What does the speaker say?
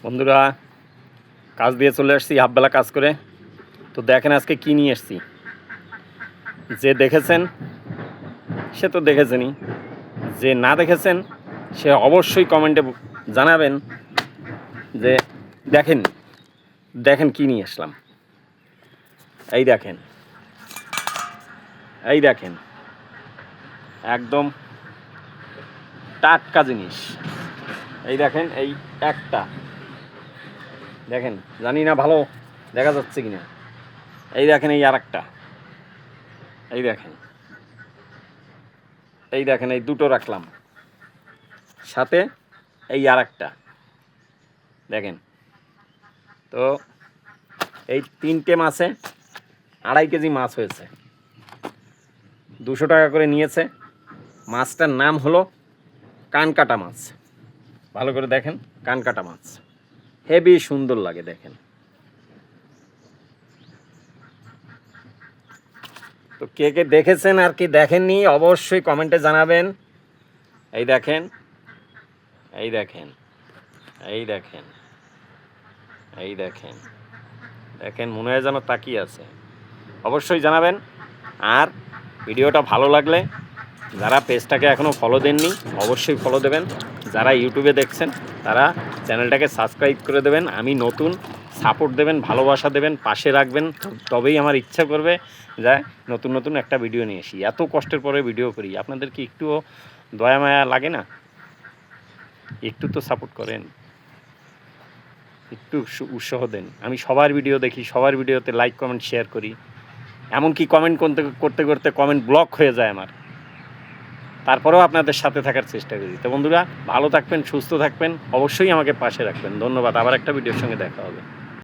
বন্ধুরা, কাজ দিয়ে চলে আসছি, হাফবেলা কাজ করে। তো দেখেন আজকে কী নিয়ে এসছি। যে দেখেছেন সে তো দেখেছেনই, যে না দেখেছেন সে অবশ্যই কমেন্টে জানাবেন যে দেখেন দেখেন কী নিয়ে আসলাম। এই দেখেন, এই দেখেন, একদম টাটকা জিনিস। এই দেখেন, এই একটা দেখেন, জানি না ভালো দেখা যাচ্ছে কিনা। এই দেখেন, এই আর একটা, এই দেখেন, এই দেখেন, এই দুটো রাখলাম, সাথে এই আর একটা দেখেন। তো এই 3টে মাছে 2.5 কেজি মাছ হয়েছে, 200 টাকা করে নিয়েছে। মাছটার নাম হলো কানকাটা মাছ। ভালো করে দেখেন, কানকাটা মাছ হেবি সুন্দর লাগে দেখেন। তো কে কে দেখেছেন আর কি দেখেননি অবশ্যই কমেন্টে জানাবেন। এই দেখেন, এই দেখেন, এই দেখেন, এই দেখেন, দেখেন মনে হয় যেন তাকিয়ে আছে। অবশ্যই জানাবেন। আর ভিডিওটা ভালো লাগলে যারা পেজটাকে এখনও ফলো দেননি অবশ্যই ফলো দেবেন। যারা ইউটিউবে দেখছেন তারা চ্যানেলটাকে সাবস্ক্রাইব করে দেবেন। আমি নতুন, সাপোর্ট দেবেন, ভালোবাসা দেবেন, পাশে রাখবেন, তবেই আমার ইচ্ছা করবে যে নতুন নতুন একটা ভিডিও নিয়ে আসি। এত কষ্টের পরে ভিডিও করি, আপনাদের কি একটুও দয়া মায়া লাগে না? একটু তো সাপোর্ট করেন, একটু উৎসাহ দেন। আমি সবার ভিডিও দেখি, সবার ভিডিওতে লাইক কমেন্ট শেয়ার করি। এমনকি কমেন্ট করতে করতে কমেন্ট ব্লক হয়ে যায় আমার, তারপরেও আপনাদের সাথে থাকার চেষ্টা করি। তো বন্ধুরা, ভালো থাকবেন, সুস্থ থাকবেন, অবশ্যই আমাকে পাশে রাখবেন। ধন্যবাদ। আবার একটা ভিডিওর সঙ্গে দেখা হবে।